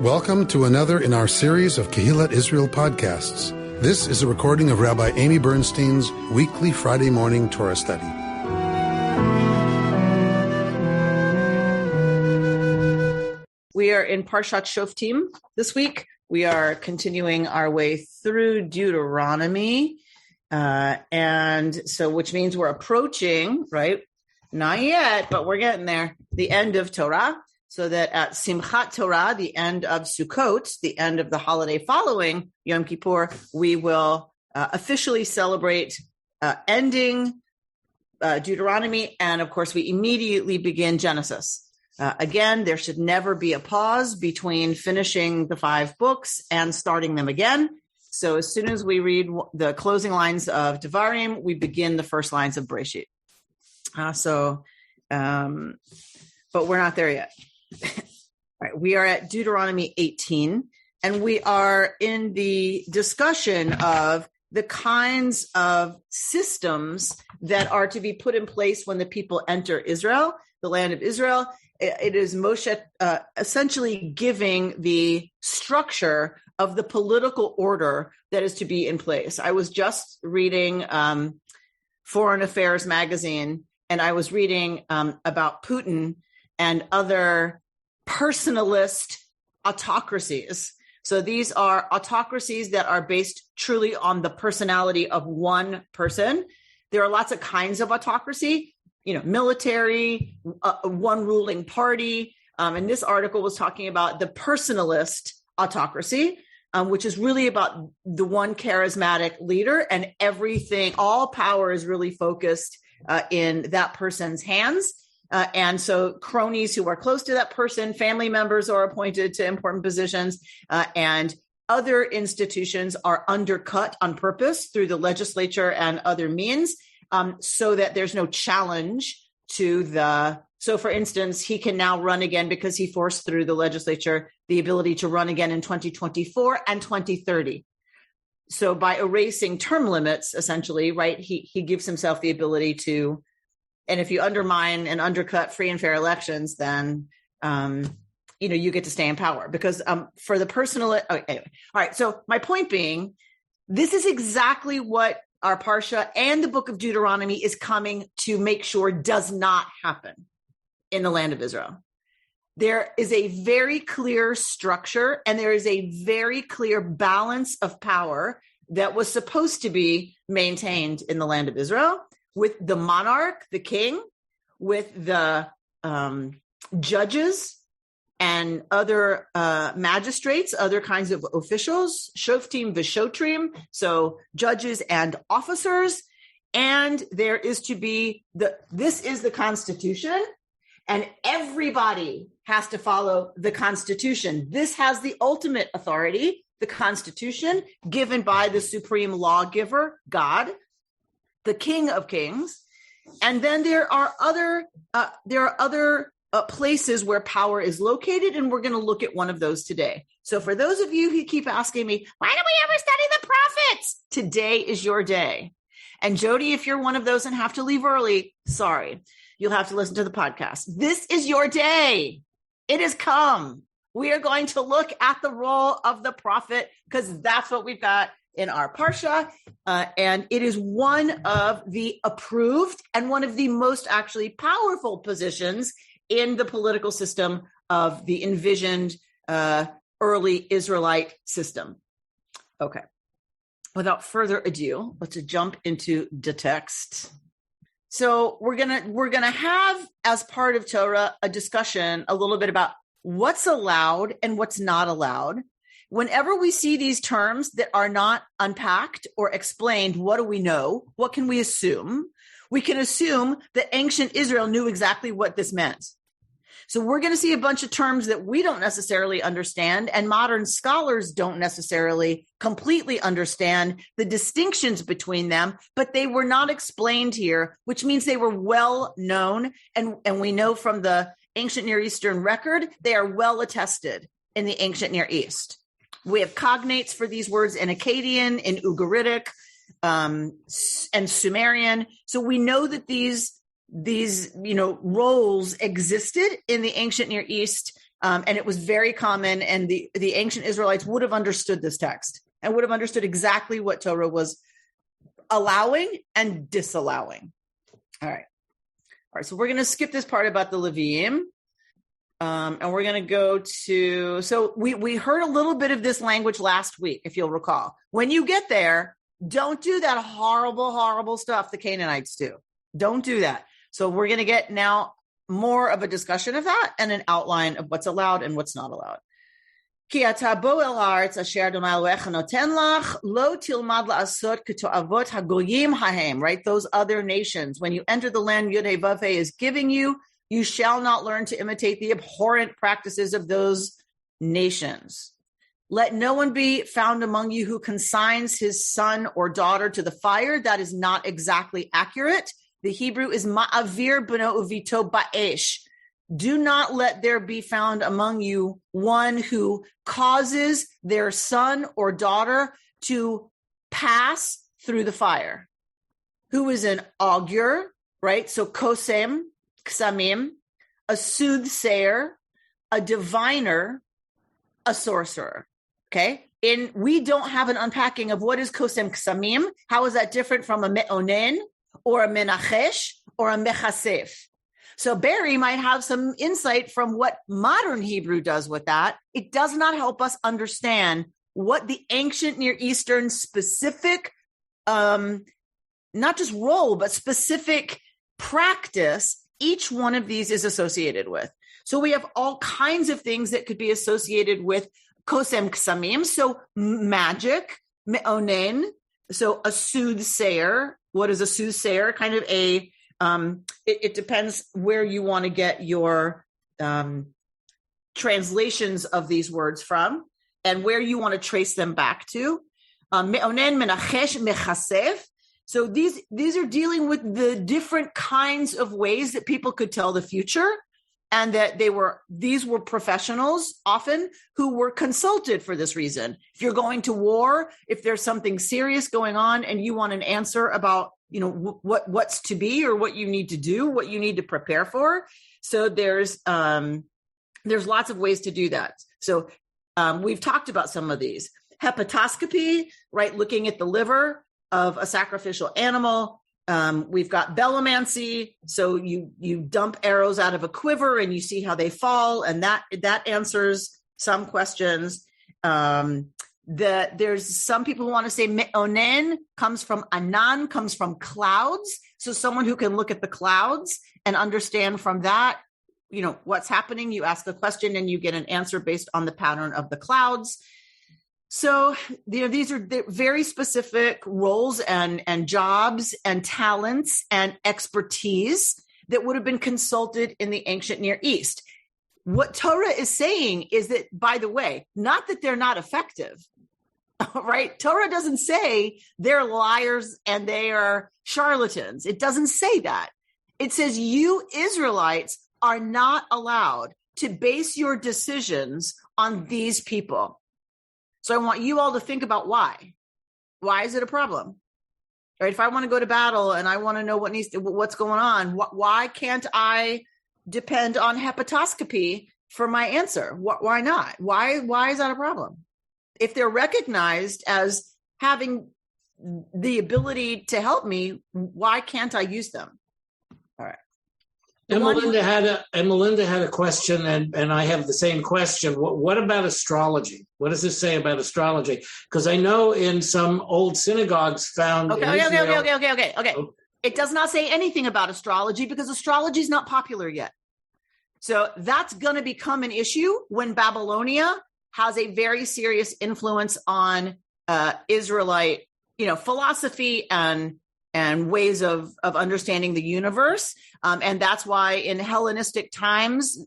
Welcome to another in our series of Kehillat Israel podcasts. This is a recording of Rabbi Amy Bernstein's weekly Friday morning Torah study. We are in Parshat Shoftim this week. We are continuing our way through Deuteronomy. Which means we're approaching, right? Not yet, but we're getting there. The end of Torah. So that at Simchat Torah, the end of Sukkot, the end of the holiday following Yom Kippur, we will officially celebrate ending Deuteronomy. And of course, we immediately begin Genesis. Again, there should never be a pause between finishing the 5 books and starting them again. So as soon as we read the closing lines of Devarim, we begin the first lines of Breshit. But we're not there yet. All right, we are at Deuteronomy 18, and we are in the discussion of the kinds of systems that are to be put in place when the people enter Israel, the land of Israel. It is Moshe essentially giving the structure of the political order that is to be in place. I was just reading Foreign Affairs magazine, and I was reading about Putin and other personalist autocracies. So these are autocracies that are based truly on the personality of one person. There are lots of kinds of autocracy, military, one ruling party. And this article was talking about the personalist autocracy, which is really about the one charismatic leader, and everything, all power is really focused in that person's hands. And so cronies who are close to that person, family members are appointed to important positions, and other institutions are undercut on purpose through the legislature and other means, so that there's no challenge to so for instance, he can now run again because he forced through the legislature the ability to run again in 2024 and 2030. So by erasing term limits, essentially, right, he gives himself the ability to. And if you undermine and undercut free and fair elections, then, you get to stay in power because for the personal. Anyway. All right. So my point being, this is exactly what our Parsha and the book of Deuteronomy is coming to make sure does not happen in the land of Israel. There is a very clear structure and there is a very clear balance of power that was supposed to be maintained in the land of Israel, with the monarch, the king, with the judges and other magistrates, other kinds of officials, Shoftim v'Shotrim, so judges and officers. And there is to be this is the Constitution, and everybody has to follow the Constitution. This has the ultimate authority, the Constitution, given by the supreme lawgiver, God, the King of Kings. And then there are other places where power is located, and we're going to look at one of those today. So for those of you who keep asking me, why don't we ever study the prophets? Today is your day. And Jody, if you're one of those and have to leave early, sorry, you'll have to listen to the podcast. This is your day. It has come. We are going to look at the role of the prophet because that's what we've got in our Parsha, and it is one of the approved and one of the most actually powerful positions in the political system of the envisioned early Israelite system. Okay, without further ado, let's jump into the text. So we're gonna have, as part of Torah, a discussion a little bit about what's allowed and what's not allowed. Whenever we see these terms that are not unpacked or explained, what do we know? What can we assume? We can assume that ancient Israel knew exactly what this meant. So we're going to see a bunch of terms that we don't necessarily understand, and modern scholars don't necessarily completely understand the distinctions between them, but they were not explained here, which means they were well known. And we know from the ancient Near Eastern record, they are well attested in the ancient Near East. We have cognates for these words in Akkadian, in Ugaritic, and Sumerian. So we know that these roles existed in the ancient Near East And it was very common. And the ancient Israelites would have understood this text and would have understood exactly what Torah was allowing and disallowing. All right. So we're going to skip this part about the Leviim. And we're going to go to, so we heard a little bit of this language last week, if you'll recall. When you get there, don't do that horrible, horrible stuff the Canaanites do. Don't do that. So we're going to get now more of a discussion of that and an outline of what's allowed and what's not allowed. Right? Those other nations, when you enter the land Yud Hey Vav Hey is giving you, you shall not learn to imitate the abhorrent practices of those nations. Let no one be found among you who consigns his son or daughter to the fire. That is not exactly accurate. The Hebrew is ma'avir b'no uvito ba'esh. Do not let there be found among you one who causes their son or daughter to pass through the fire. Who is an augur, right? So kosem, ksamim, a soothsayer, a diviner, a sorcerer. Okay. We don't have an unpacking of what is kosem ksamim. How is that different from a me'onen or a menachesh or a mechasef? So Barry might have some insight from what modern Hebrew does with that. It does not help us understand what the ancient Near Eastern specific, not just role, but specific practice each one of these is associated with. So we have all kinds of things that could be associated with kosem ksamim. So magic, me'onen, so a soothsayer. What is a soothsayer? Kind of a, it depends where you want to get your translations of these words from and where you want to trace them back to. Me'onen, menachesh, mechasef. So these are dealing with the different kinds of ways that people could tell the future, and that these were professionals often who were consulted for this reason. If you're going to war, if there's something serious going on and you want an answer about, what's to be or what you need to do, what you need to prepare for. So there's lots of ways to do that. So we've talked about some of these. Hepatoscopy, right? Looking at the liver of a sacrificial animal. We've got bellomancy. So you dump arrows out of a quiver and you see how they fall. And that answers some questions. There's some people who want to say me'onen comes from anan, comes from clouds. So someone who can look at the clouds and understand from that, what's happening. You ask the question and you get an answer based on the pattern of the clouds. So, these are very specific roles and jobs and talents and expertise that would have been consulted in the ancient Near East. What Torah is saying is that, by the way, not that they're not effective, right? Torah doesn't say they're liars and they are charlatans. It doesn't say that. It says you Israelites are not allowed to base your decisions on these people. So I want you all to think about why. Why is it a problem? Right? If I want to go to battle and I want to know what's going on, why can't I depend on hepatoscopy for my answer? Why not? Why is that a problem? If they're recognized as having the ability to help me, why can't I use them? All right. And Melinda had a question, and I have the same question. What about astrology? What does this say about astrology? Because I know in some old synagogues found. Okay. It does not say anything about astrology because astrology is not popular yet. So that's going to become an issue when Babylonia has a very serious influence on Israelite, philosophy and ways of understanding the universe. And that's why in Hellenistic times,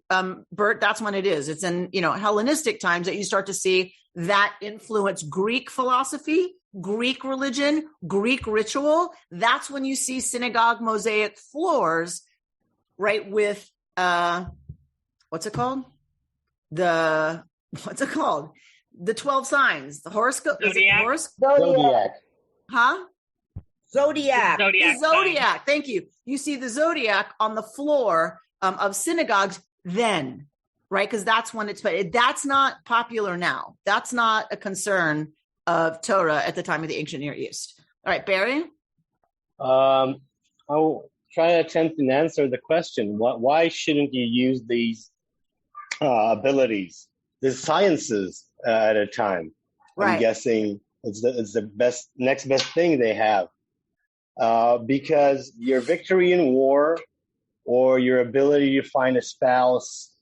Bert, that's when it is. It's in, Hellenistic times that you start to see that influence Greek philosophy, Greek religion, Greek ritual. That's when you see synagogue mosaic floors, right? With, what's it called? The 12 signs, the horoscope. Zodiac. Huh? Zodiac. The zodiac. Thank you. You see the zodiac on the floor of synagogues then. right? Because that's when that's not popular now. That's not a concern of Torah at the time of the ancient Near East. All right, Barry? I'll try to attempt and answer the question. Why shouldn't you use these abilities, these sciences at a time? Right. I'm guessing it's the next best thing they have. Because your victory in war or your ability to find a spouse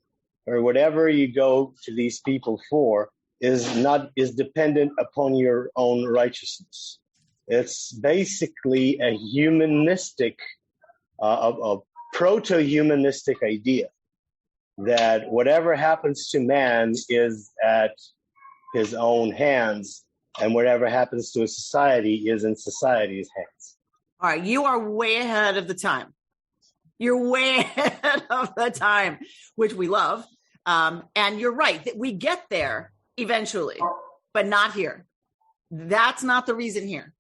or whatever you go to these people for is dependent upon your own righteousness. It's basically a humanistic, a proto-humanistic idea that whatever happens to man is at his own hands, and whatever happens to a society is in society's hands. All right, you are way ahead of the time. You're way ahead of the time, which we love. And you're right that we get there eventually, but not here. That's not the reason here.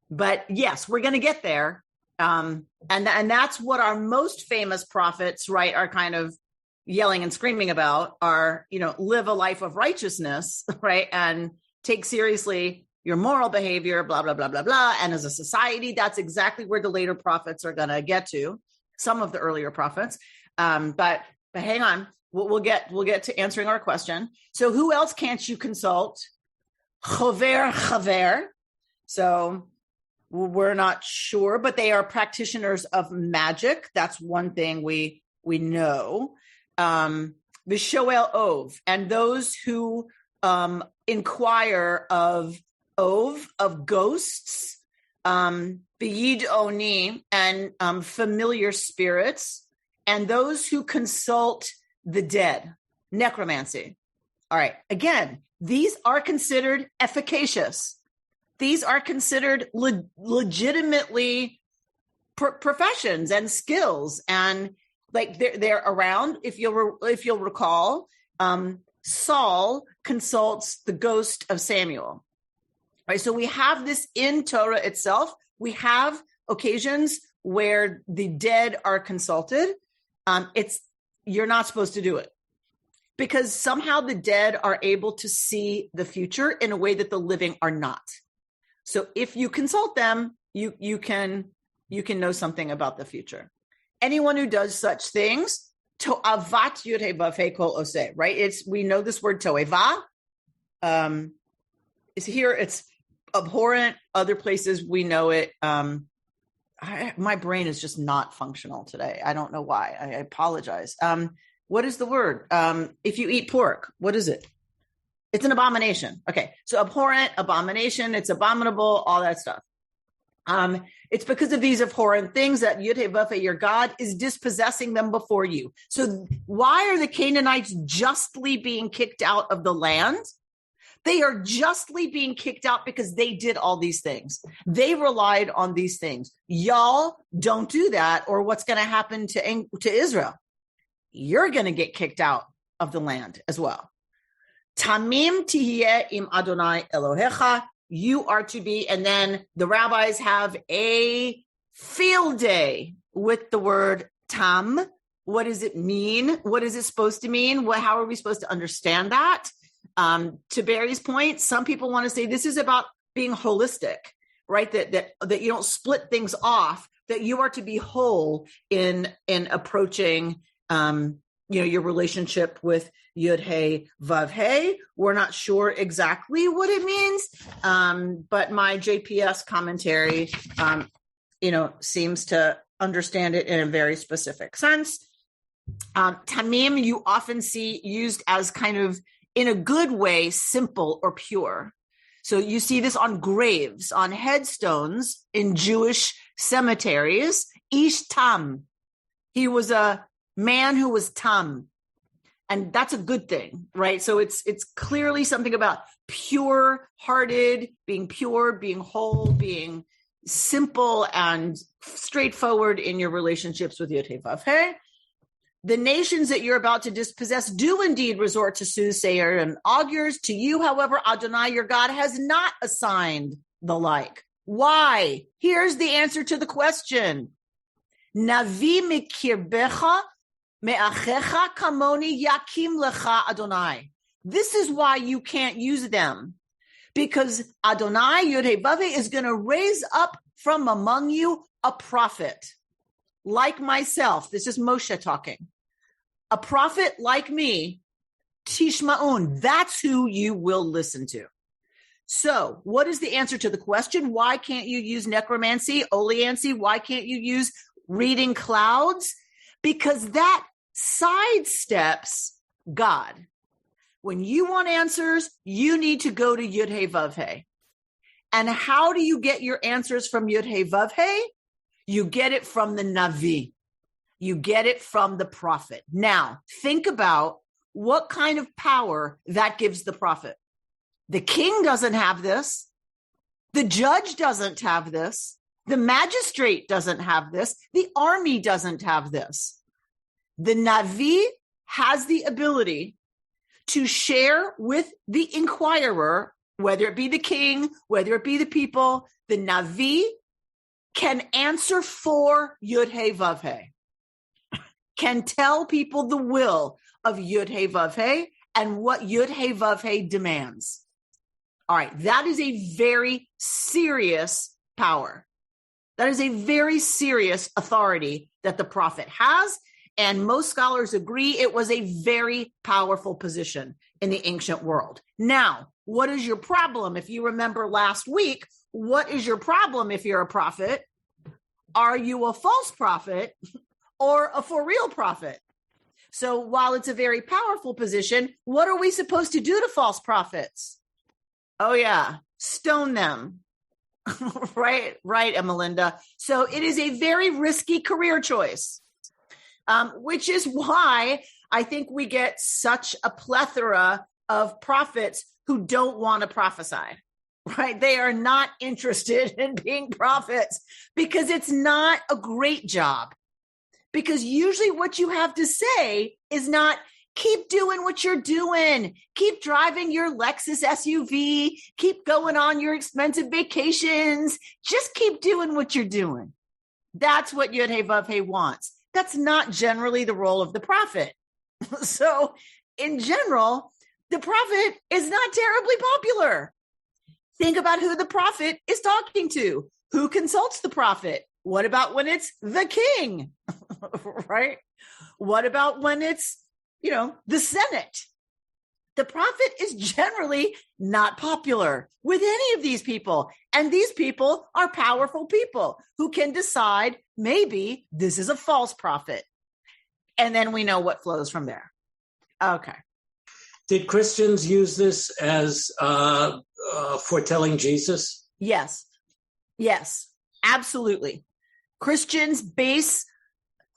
But yes, we're going to get there. And that's what our most famous prophets, right, are kind of yelling and screaming about, are, live a life of righteousness, right, and take seriously your moral behavior, blah, blah, blah, blah, blah. And as a society, that's exactly where the later prophets are going to get to, some of the earlier prophets. But hang on, we'll get to answering our question. So who else can't you consult? Chaver. So we're not sure, but they are practitioners of magic. That's one thing we know. Vishoel Ov, and those who inquire of ghosts, B'yid Oni, and familiar spirits, and those who consult the dead, necromancy. All right. Again, these are considered efficacious. These are considered legitimately professions and skills, and like they're around. If you'll recall, Saul consults the ghost of Samuel. Right, so we have this in Torah itself. We have occasions where the dead are consulted. You're not supposed to do it because somehow the dead are able to see the future in a way that the living are not. So if you consult them, you can know something about the future. Anyone who does such things, to'avat yudhe bavhe kol oseh, right? We know this word to'eva. Is here. It's abhorrent. Other places we know it. My brain is just not functional today. I don't know why. I apologize. What is the word? If you eat pork, what is it? It's an abomination. Okay. So abhorrent, abomination, it's abominable, all that stuff. It's because of these abhorrent things that Yud-Heh-Vav-Heh, your God, is dispossessing them before you. So why are the Canaanites justly being kicked out of the land? They are justly being kicked out because they did all these things. They relied on these things. Y'all don't do that, or what's going to happen to Israel? You're going to get kicked out of the land as well. Tamim tihiyeh im Adonai Elohecha. You are to be, and then the rabbis have a field day with the word tam. What does it mean? What is it supposed to mean? How are we supposed to understand that? To Barry's point, some people want to say this is about being holistic, right? That you don't split things off, that you are to be whole in approaching, your relationship with Yud-Heh-Vav-Heh. We're not sure exactly what it means, but my JPS commentary, seems to understand it in a very specific sense. Tamim, you often see used as kind of, in a good way, simple or pure. So you see this on graves, on headstones in Jewish cemeteries. Ish tam. He was a man who was tam. And that's a good thing, right? So it's clearly something about pure-hearted, being whole, being simple and straightforward in your relationships with Yud-Heh-Vav-Heh. The nations that you're about to dispossess do indeed resort to soothsayer and augurs. To you, however, Adonai, your God, has not assigned the like. Why? Here's the answer to the question. Navi mikirbecha Me'achecha kamoni yakim lecha Adonai. This is why you can't use them. Because Adonai, Yud-Heh-Vav-Heh, is going to raise up from among you a prophet like myself. This is Moshe talking. A prophet like me, Tishma'un. That's who you will listen to. So what is the answer to the question? Why can't you use necromancy, oleancy? Why can't you use reading clouds? Because that sidesteps God. When you want answers, you need to go to Yud-Heh-Vav-Heh. And how do you get your answers from Yud-Heh-Vav-Heh? You get it from the Navi. You get it from the prophet. Now, think about what kind of power that gives the prophet. The king doesn't have this. The judge doesn't have this. The magistrate doesn't have this. The army doesn't have this. The Navi has the ability to share with the inquirer, whether it be the king, whether it be the people. The Navi can answer for Yud-Heh-Vav-Heh, can tell people the will of Yud-Heh-Vav-Heh and what Yud-Heh-Vav-Heh demands. All right, that is a very serious power. That is a very serious authority that the prophet has. And most scholars agree it was a very powerful position in the ancient world. Now, what is your problem? If you remember last week, what is your problem if you're a prophet? Are you a false prophet or a for real prophet? So while it's a very powerful position, what are we supposed to do to false prophets? Oh, yeah, stone them. Right, Emelinda. So it is a very risky career choice. Which is why I think we get such a plethora of prophets who don't want to prophesy, right? They are not interested in being prophets because it's not a great job. Because usually what you have to say is not, keep doing what you're doing, keep driving your Lexus SUV, keep going on your expensive vacations, just keep doing what you're doing. That's what Yud-Heh-Vav-Heh wants. That's not generally the role of the prophet. So in general, the prophet is not terribly popular. Think about who the prophet is talking to. Who consults the prophet? What about when it's the king, right? What about when it's, the Senate? The prophet is generally not popular with any of these people. And these people are powerful people who can decide maybe this is a false prophet. And then we know what flows from there. Okay. Did Christians use this as foretelling Jesus? Yes, absolutely. Christians base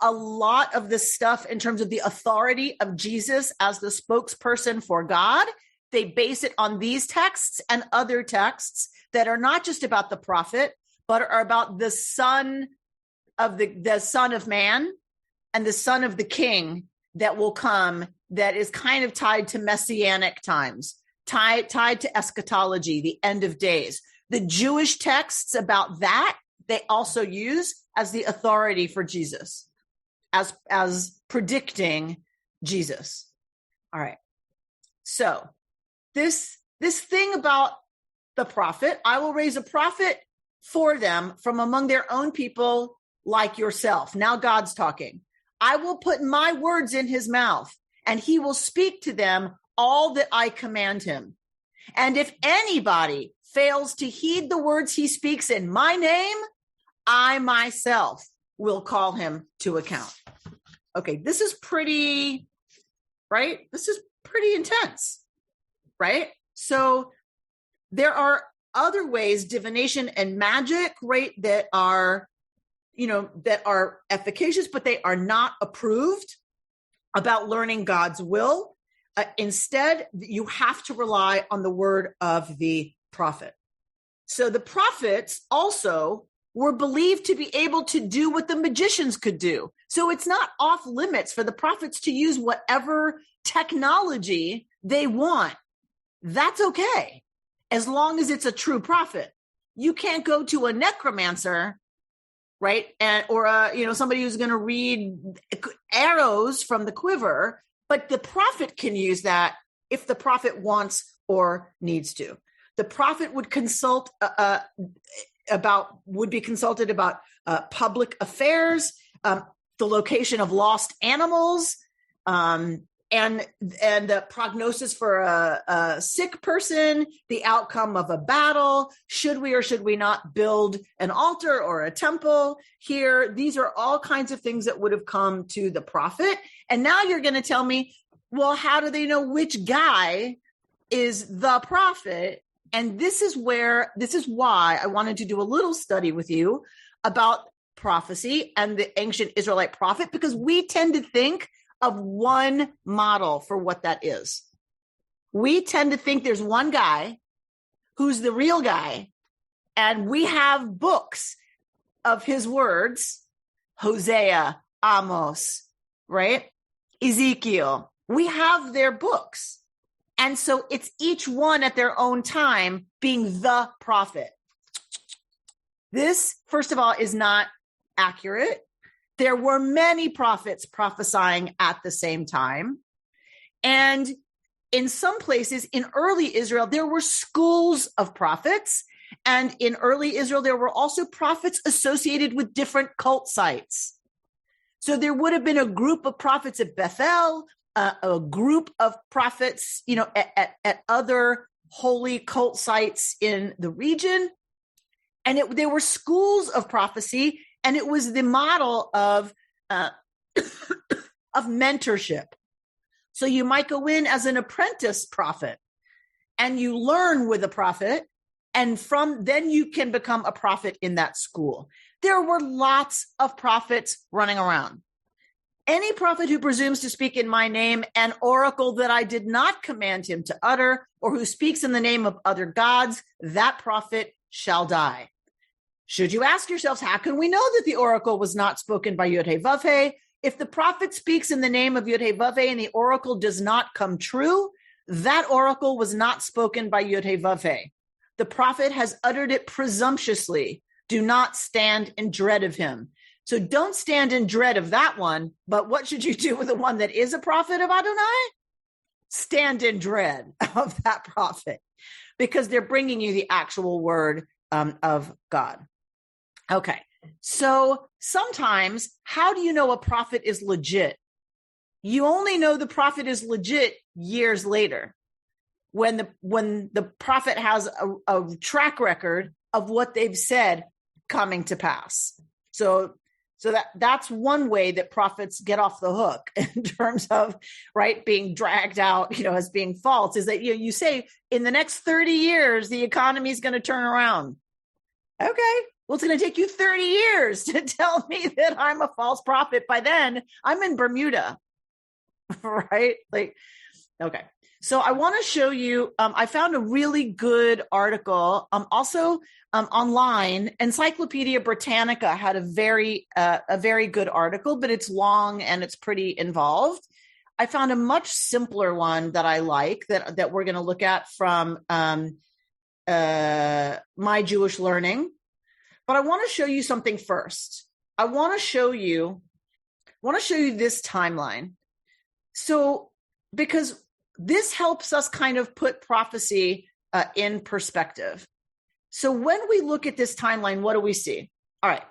a lot of this stuff in terms of the authority of Jesus as the spokesperson for God. They base it on these texts and other texts that are not just about the prophet, but are about the son of the Son of Man and the Son of the King that will come, that is kind of tied to messianic times, tied to eschatology, the end of days. The Jewish texts about that, they also use as the authority for Jesus, as predicting Jesus. All right. So this thing about the prophet, I will raise a prophet for them from among their own people like yourself. Now God's talking. I will put my words in his mouth, and he will speak to them all that I command him. And if anybody fails to heed the words he speaks in my name, I myself will call him to account. Okay, this is pretty, right? This is pretty intense, right? So there are other ways, divination and magic, right, that are efficacious, but they are not approved about learning God's will. Instead, you have to rely on the word of the prophet. So the prophets also were believed to be able to do what the magicians could do. So it's not off limits for the prophets to use whatever technology they want. That's okay, as long as it's a true prophet. You can't go to a necromancer, right? And or somebody who's going to read arrows from the quiver, but the prophet can use that if the prophet wants or needs to. The prophet would be consulted about public affairs, the location of lost animals, and the prognosis for a sick person, the outcome of a battle. Should we or should we not build an altar or a temple here? These are all kinds of things that would have come to the prophet. And now you're going to tell me, well, how do they know which guy is the prophet? And this is why I wanted to do a little study with you about prophecy and the ancient Israelite prophet, because we tend to think of one model for what that is. We tend to think there's one guy who's the real guy, and we have books of his words, Hosea, Amos, right? Ezekiel. We have their books. And so it's each one at their own time being the prophet. This, first of all, is not accurate. There were many prophets prophesying at the same time. And in some places in early Israel, there were schools of prophets. And in early Israel, there were also prophets associated with different cult sites. So there would have been a group of prophets at Bethel, a group of prophets, at other holy cult sites in the region. And there were schools of prophecy, and it was the model of mentorship. So you might go in as an apprentice prophet, and you learn with a prophet, and then you can become a prophet in that school. There were lots of prophets running around. Any prophet who presumes to speak in my name, an oracle that I did not command him to utter, or who speaks in the name of other gods, that prophet shall die. Should you ask yourselves, how can we know that the oracle was not spoken by Yod-Heh-Vav-Heh? If the prophet speaks in the name of Yod-Heh-Vav-Heh and the oracle does not come true, that oracle was not spoken by Yod-Heh-Vav-Heh. The prophet has uttered it presumptuously. Do not stand in dread of him. So don't stand in dread of that one, but what should you do with the one that is a prophet of Adonai? Stand in dread of that prophet, because they're bringing you the actual word of God. Okay, so sometimes, how do you know a prophet is legit? You only know the prophet is legit years later, when the prophet has a track record of what they've said coming to pass. So that's one way that prophets get off the hook in terms of, right, being dragged out, as being false, is that you say in the next 30 years, the economy is going to turn around. Okay, well, it's going to take you 30 years to tell me that I'm a false prophet. By then, I'm in Bermuda, right? Okay. So I want to show you, I found a really good article, also online. Encyclopedia Britannica had a very good article, but it's long and it's pretty involved. I found a much simpler one that I like that we're going to look at from My Jewish Learning. But I want to show you something first. I want to show you this timeline. So, because this helps us kind of put prophecy in perspective. So when we look at this timeline, what do we see? All right.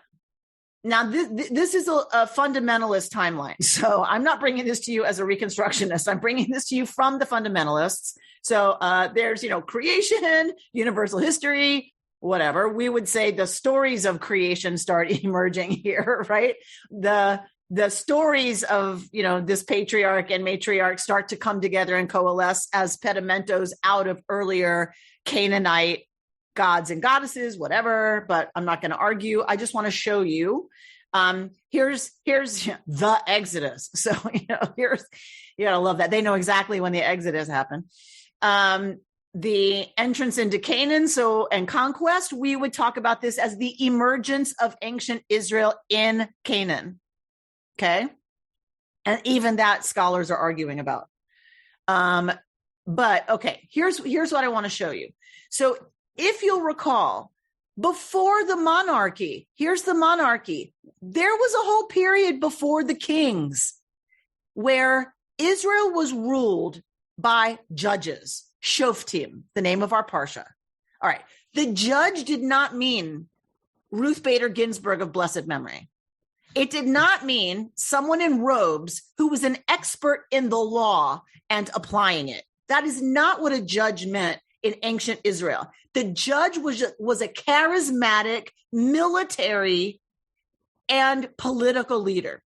Now, this is a fundamentalist timeline. So I'm not bringing this to you as a Reconstructionist. I'm bringing this to you from the fundamentalists. So there's, creation, universal history, whatever. We would say the stories of creation start emerging here, right? The stories of, this patriarch and matriarch start to come together and coalesce as pedimentos out of earlier Canaanite gods and goddesses, whatever, but I'm not going to argue. I just want to show you. Here's the Exodus. So, you gotta love that. They know exactly when the Exodus happened. The entrance into Canaan, and conquest, we would talk about this as the emergence of ancient Israel in Canaan. Okay. And even that scholars are arguing about. But okay, here's what I want to show you. So if you'll recall, before the monarchy. Here's the monarchy. There was a whole period before the kings where Israel was ruled by judges. Shoftim, the name of our parsha. All right. The judge did not mean Ruth Bader Ginsburg of blessed memory. It did not mean someone in robes who was an expert in the law and applying it. That is not what a judge meant in ancient Israel. The judge was a charismatic military and political leader.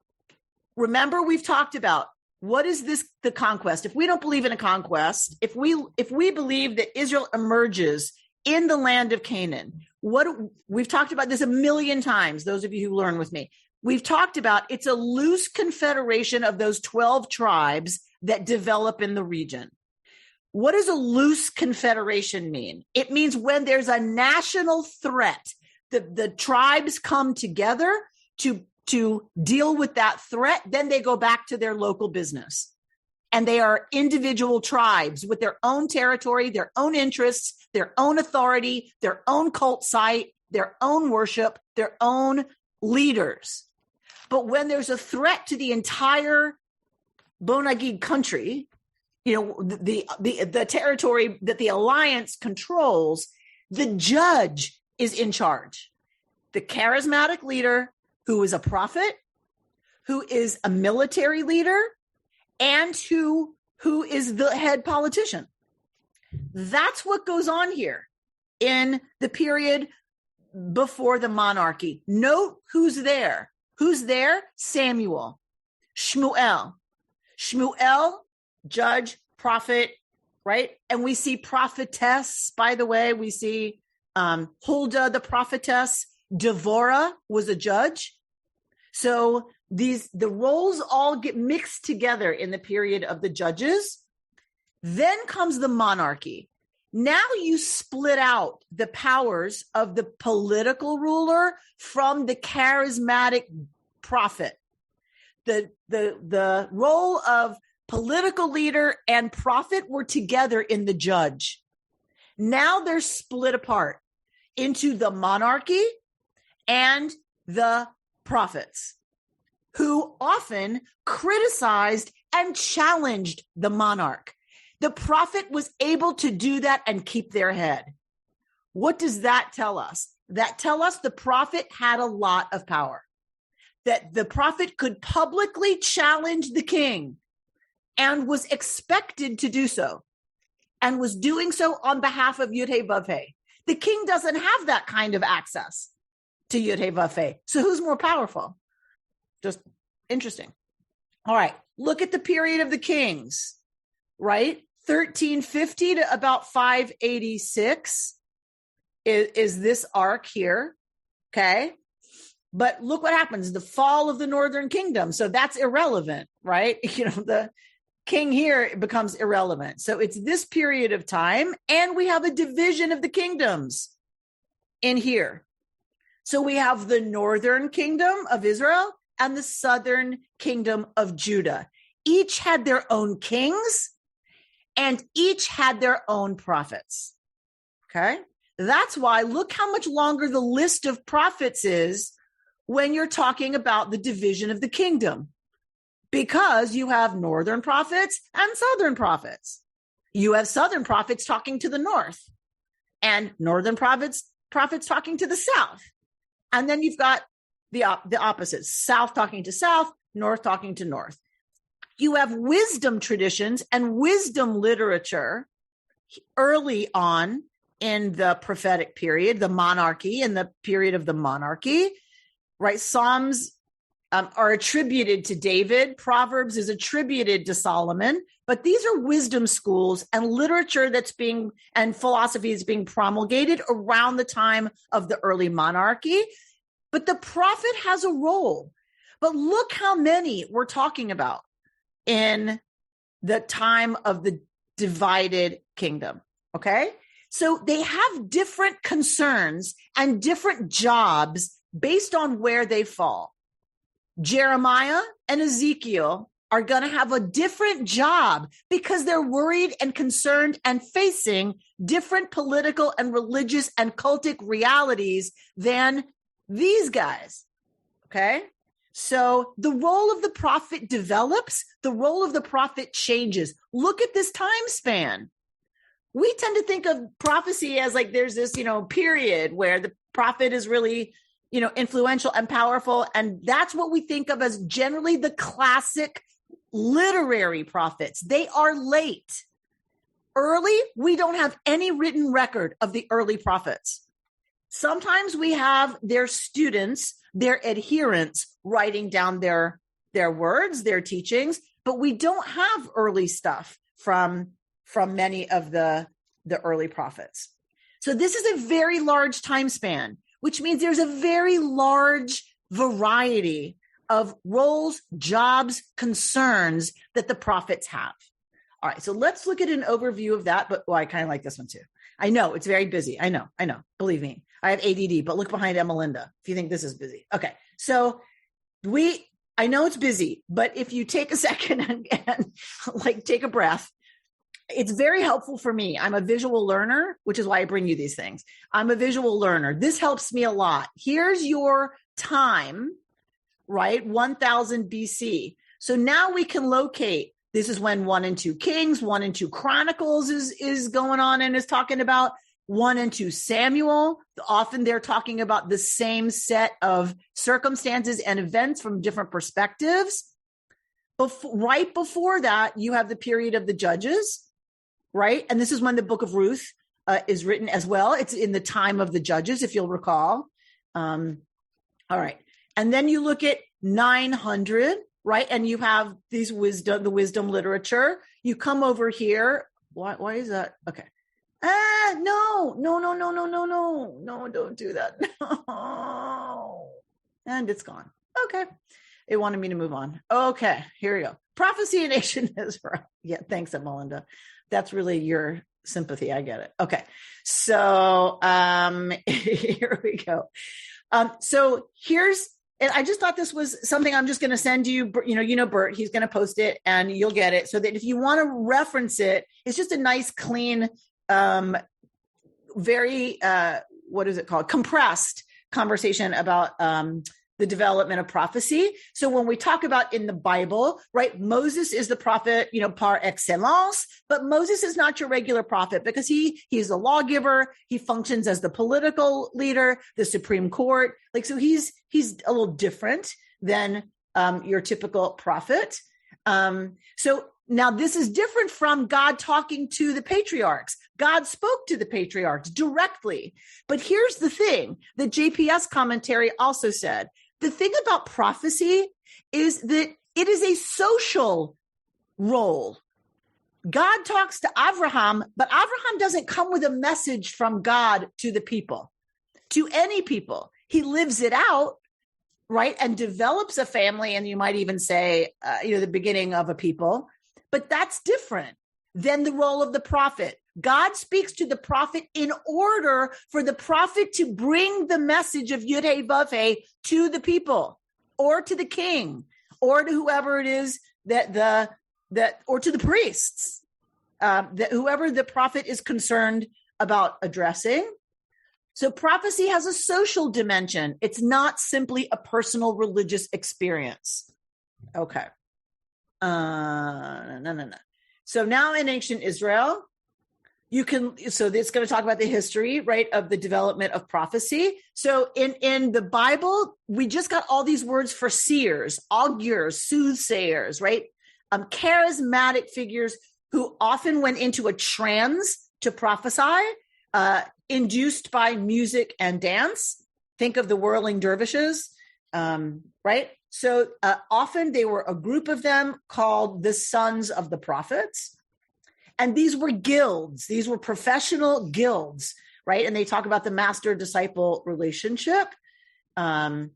Remember, we've talked about what is the conquest. If we don't believe in a conquest, if we believe that Israel emerges in the land of Canaan, we've talked about this a million times, those of you who learn with me. We've talked about it's a loose confederation of those 12 tribes that develop in the region. What does a loose confederation mean? It means when there's a national threat, the tribes come together to deal with that threat, then they go back to their local business. And they are individual tribes with their own territory, their own interests, their own authority, their own cult site, their own worship, their own leaders. But when there's a threat to the entire Bonagid country, the territory that the alliance controls, the judge is in charge. The charismatic leader who is a prophet, who is a military leader, and who is the head politician. That's what goes on here in the period before the monarchy. Note who's there. Who's there? Samuel, Shmuel, judge, prophet, right? And we see prophetess, by the way. We see Huldah, the prophetess. Devorah was a judge. So the roles all get mixed together in the period of the judges. Then comes the monarchy. Now you split out the powers of the political ruler from the charismatic prophet. The role of political leader and prophet were together in the judge. Now they're split apart into the monarchy and the prophets, who often criticized and challenged the monarch. The prophet was able to do that and keep their head. What does that tell us? That tells us the prophet had a lot of power, that the prophet could publicly challenge the king and was expected to do so, and was doing so on behalf of Yud-Heh-Vav-Heh. The king doesn't have that kind of access to Yud-Heh-Vav-Heh. So who's more powerful? Just interesting. All right, look at the period of the kings, right? 1350 to about 586 is this arc here, okay? But look what happens, the fall of the northern kingdom. So that's irrelevant, right? The king here becomes irrelevant. So it's this period of time, and we have a division of the kingdoms in here. So we have the northern kingdom of Israel and the southern kingdom of Judah. Each had their own kings and each had their own prophets. Okay? That's why look how much longer the list of prophets is when you're talking about the division of the kingdom, because you have northern prophets and southern prophets. You have southern prophets talking to the north and northern prophets talking to the south. And then you've got the opposites, south talking to south, north talking to north. You have wisdom traditions and wisdom literature early on in the prophetic period, the monarchy, in the period of the monarchy, right? Psalms are attributed to David. Proverbs is attributed to Solomon. But these are wisdom schools and literature and philosophy is being promulgated around the time of the early monarchy. But the prophet has a role. But look how many we're talking about in the time of the divided kingdom, okay? So they have different concerns and different jobs based on where they fall. Jeremiah and Ezekiel are going to have a different job because they're worried and concerned and facing different political and religious and cultic realities than these guys. Okay. So the role of the prophet develops, the role of the prophet changes. Look at this time span. We tend to think of prophecy as like there's this, period where the prophet is really, influential and powerful. And that's what we think of as generally the classic literary prophets. They are late. Early, we don't have any written record of the early prophets. Sometimes we have their students, their adherents writing down their words, their teachings, but we don't have early stuff from many of the early prophets. So this is a very large time span, which means there's a very large variety of roles, jobs, concerns that the prophets have. All right, so let's look at an overview of that, but I kind of like this one too. I know it's very busy. I know. Believe me, I have ADD, but look behind Emelinda if you think this is busy. Okay, so I know it's busy, but if you take a second and like take a breath, it's very helpful for me. I'm a visual learner, which is why I bring you these things. I'm a visual learner. This helps me a lot. Here's your time, right? 1000 BC. So now we can locate, this is when 1 and 2 Kings, 1 and 2 Chronicles is going on and is talking about 1 and 2 Samuel. Often they're talking about the same set of circumstances and events from different perspectives. Right before that, you have the period of the Judges, right? And this is when the book of Ruth is written as well. It's in the time of the Judges, if you'll recall. All right. And then you look at 900, right? And you have the wisdom literature. You come over here. Why is that? Okay. No, don't do that. No. And it's gone. Okay. It wanted me to move on. Okay, here we go. Prophecy in ancient Israel. Yeah, thanks, Melinda. That's really your sympathy. I get it. Okay. So here we go. And I just thought this was something I'm just going to send you, Bert, he's going to post it and you'll get it so that if you want to reference it, it's just a nice, clean, very, what is it called? Compressed conversation about the development of prophecy. So when we talk about in the Bible, right, Moses is the prophet, par excellence, but Moses is not your regular prophet because he's a lawgiver. He functions as the political leader, the Supreme Court. So he's a little different than your typical prophet. So now this is different from God talking to the patriarchs. God spoke to the patriarchs directly. But here's the thing, the JPS commentary also said, the thing about prophecy is that it is a social role. God talks to Abraham, but Abraham doesn't come with a message from God to the people, to any people. He lives it out, right, and develops a family, and you might even say, the beginning of a people. But that's different than the role of the prophet. God speaks to the prophet in order for the prophet to bring the message of Yud-Heh Vav-Heh to the people or to the king or to whoever it is or to the priests, that whoever the prophet is concerned about addressing. So prophecy has a social dimension. It's not simply a personal religious experience. Okay. No. So now in ancient Israel, so it's going to talk about the history, right, of the development of prophecy. So in the Bible, we just got all these words for seers, augurs, soothsayers, right? Charismatic figures who often went into a trance to prophesy, induced by music and dance. Think of the whirling dervishes, right? So often they were a group of them called the sons of the prophets. And these were guilds. These were professional guilds, right? And they talk about the master-disciple relationship. And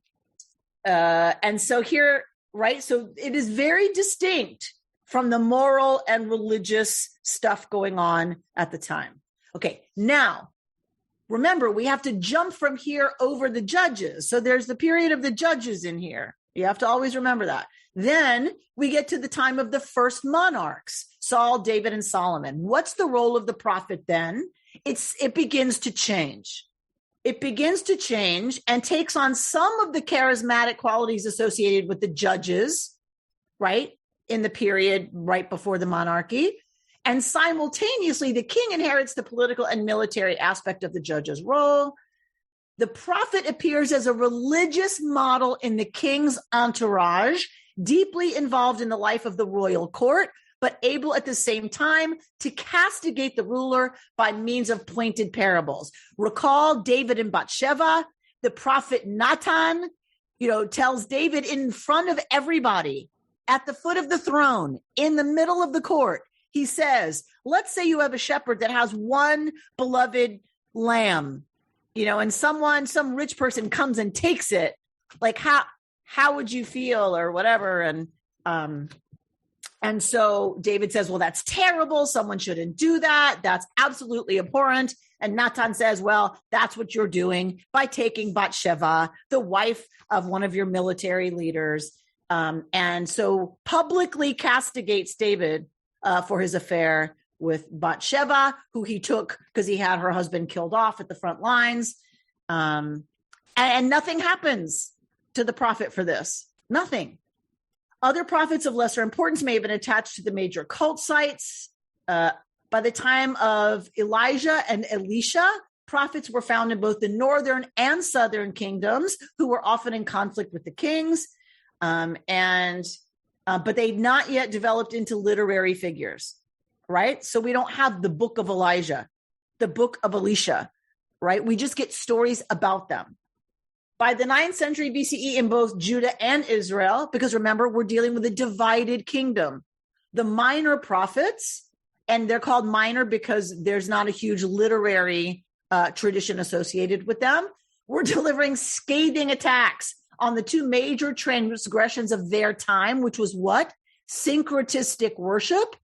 so here, right? So it is very distinct from the moral and religious stuff going on at the time. Okay, now, remember, we have to jump from here over the Judges. So there's the period of the Judges in here. You have to always remember that. Then we get to the time of the first monarchs, Saul, David, and Solomon. What's the role of the prophet then? It begins to change. It begins to change and takes on some of the charismatic qualities associated with the judges, right, in the period right before the monarchy. And simultaneously, the king inherits the political and military aspect of the judge's role. The prophet appears as a religious model in the king's entourage, deeply involved in the life of the royal court, but able at the same time to castigate the ruler by means of pointed parables. Recall David and Bathsheba. The prophet Nathan, tells David in front of everybody, at the foot of the throne, in the middle of the court. He says, let's say you have a shepherd that has one beloved lamb, and some rich person comes and takes it. Like, how would you feel, or whatever? And so David says, well, that's terrible. Someone shouldn't do that. That's absolutely abhorrent. And Nathan says, well, that's what you're doing by taking Bathsheba, the wife of one of your military leaders. And so publicly castigates David for his affair with Bathsheba, who he took because he had her husband killed off at the front lines. And nothing happens to the prophet for this. Nothing. Other prophets of lesser importance may have been attached to the major cult sites. By the time of Elijah and Elisha, prophets were found in both the northern and southern kingdoms who were often in conflict with the kings. But they've not yet developed into literary figures, right? So we don't have the book of Elijah, the book of Elisha, right? We just get stories about them. By the 9th century BCE in both Judah and Israel, because remember, we're dealing with a divided kingdom, the minor prophets, and they're called minor because there's not a huge literary tradition associated with them, were delivering scathing attacks on the two major transgressions of their time, which was what? Syncretistic worship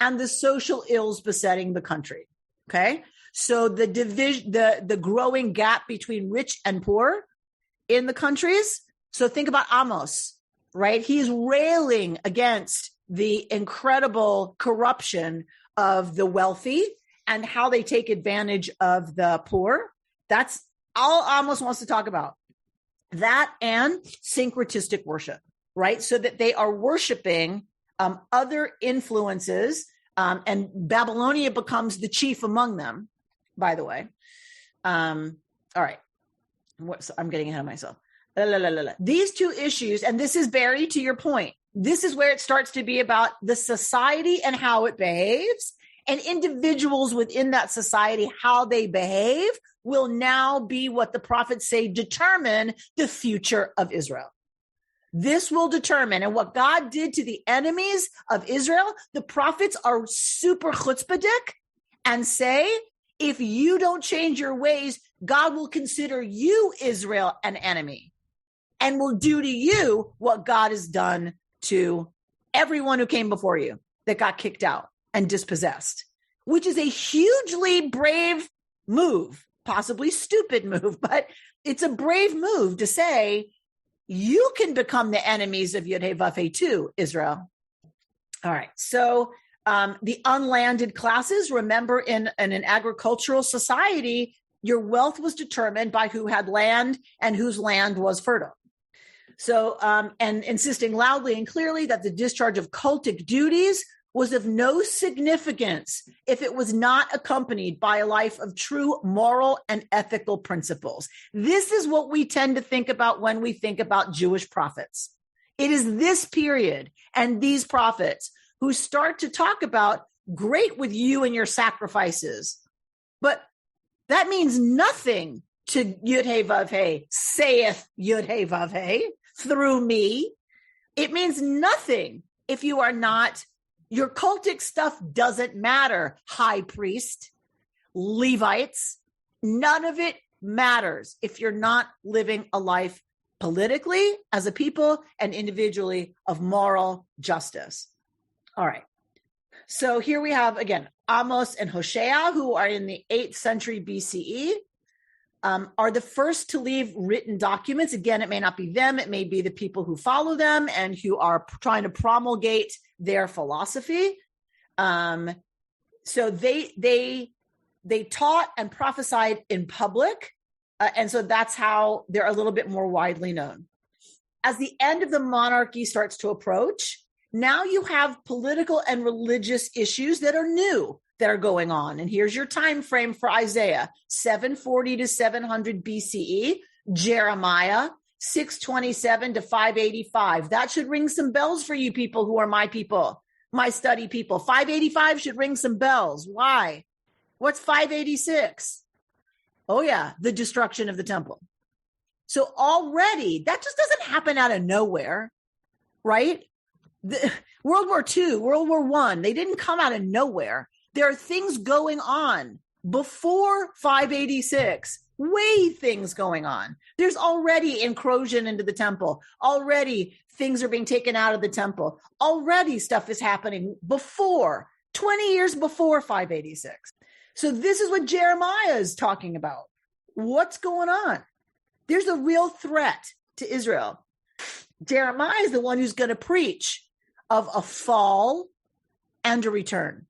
and the social ills besetting the country. Okay. So the division, the growing gap between rich and poor in the countries. So think about Amos, right? He's railing against the incredible corruption of the wealthy and how they take advantage of the poor. That's all Amos wants to talk about. That and syncretistic worship, right? So that they are worshiping other influences, and Babylonia becomes the chief among them, by the way. All right. I'm getting ahead of myself. These two issues, and this is, Barry, to your point, this is where it starts to be about the society and how it behaves, and individuals within that society, how they behave, will now be what the prophets say determine the future of Israel. This will determine, and what God did to the enemies of Israel, the prophets are super chutzpahdik and say, if you don't change your ways, God will consider you, Israel, an enemy, and will do to you what God has done to everyone who came before you that got kicked out and dispossessed, which is a hugely brave move, possibly stupid move, but it's a brave move to say, you can become the enemies of Yud-Heh-Vav-Heh too, Israel. All right. So the unlanded classes, remember, in an agricultural society, your wealth was determined by who had land and whose land was fertile. So, and insisting loudly and clearly that the discharge of cultic duties was of no significance if it was not accompanied by a life of true moral and ethical principles. This is what we tend to think about when we think about Jewish prophets. It is this period and these prophets who start to talk about, great with you and your sacrifices, but that means nothing to Yud-Heh-Vav-Heh, saith Yud-Heh-Vav-Heh, through me. It means nothing if you are not, your cultic stuff doesn't matter, high priest, Levites, none of it matters if you're not living a life politically as a people and individually of moral justice. All right. So here we have, again, Amos and Hosea, who are in the 8th century BCE. are the first to leave written documents. Again, it may not be them. It may be the people who follow them and who are trying to promulgate their philosophy. So they taught and prophesied in public. And so that's how they're a little bit more widely known. As the end of the monarchy starts to approach, now you have political and religious issues that are new that are going on. And here's your time frame for Isaiah: 740 to 700 BCE, Jeremiah 627 to 585. That should ring some bells for you people who are my people, my study people. 585 should ring some bells. Why? What's 586? Oh yeah, the destruction of the temple. So already, that just doesn't happen out of nowhere, right? World War II, World War I, they didn't come out of nowhere. There are things going on before 586, way things going on. There's already incursion into the temple. Already things are being taken out of the temple. Already stuff is happening before, 20 years before 586. So this is what Jeremiah is talking about. What's going on? There's a real threat to Israel. Jeremiah is the one who's going to preach of a fall and a return.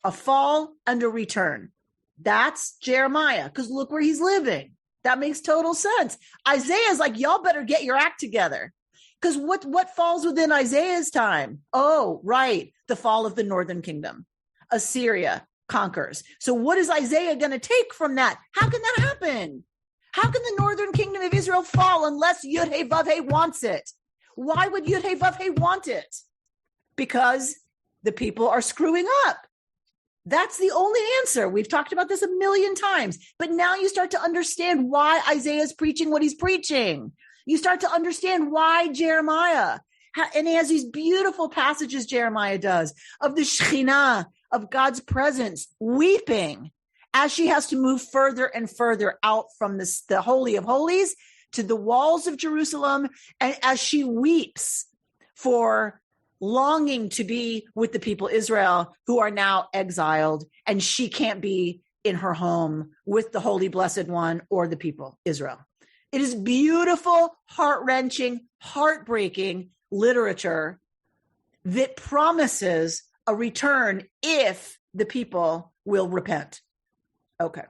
A fall and a return. That's Jeremiah, because look where he's living. That makes total sense. Isaiah's like, y'all better get your act together. Because what falls within Isaiah's time? Oh, right. The fall of the northern kingdom. Assyria conquers. So what is Isaiah going to take from that? How can that happen? How can the northern kingdom of Israel fall unless Yud-Heh-Vav-Heh wants it? Why would Yud-Heh-Vav-Heh want it? Because the people are screwing up. That's the only answer. We've talked about this a million times, but now you start to understand why Isaiah is preaching what he's preaching. You start to understand why Jeremiah, and he has these beautiful passages, Jeremiah does, of the Shekhinah, of God's presence, weeping as she has to move further and further out from the Holy of Holies to the walls of Jerusalem, and as she weeps for longing to be with the people Israel who are now exiled, and she can't be in her home with the Holy Blessed One or the people Israel. It is beautiful, heart-wrenching, heartbreaking literature that promises a return if the people will repent. Okay.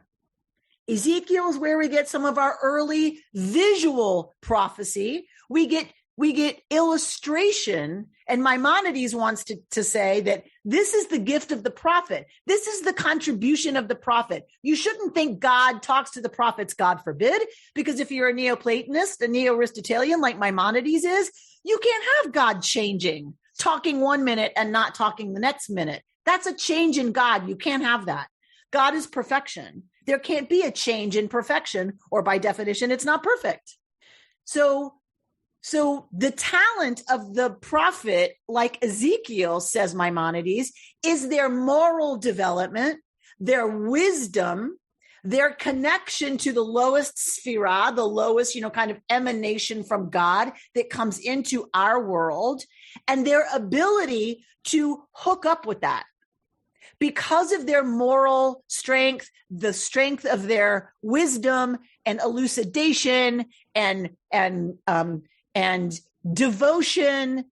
Ezekiel is where we get some of our early visual prophecy. We get illustration, and Maimonides wants to say that this is the gift of the prophet. This is the contribution of the prophet. You shouldn't think God talks to the prophets, God forbid, because if you're a Neoplatonist, a Neo-Aristotelian like Maimonides is, you can't have God changing, talking 1 minute and not talking the next minute. That's a change in God. You can't have that. God is perfection. There can't be a change in perfection, or by definition, it's not perfect. So the talent of the prophet, like Ezekiel, says Maimonides, is their moral development, their wisdom, their connection to the lowest sphira, the lowest, kind of emanation from God that comes into our world, and their ability to hook up with that. Because of their moral strength, the strength of their wisdom and elucidation and devotion,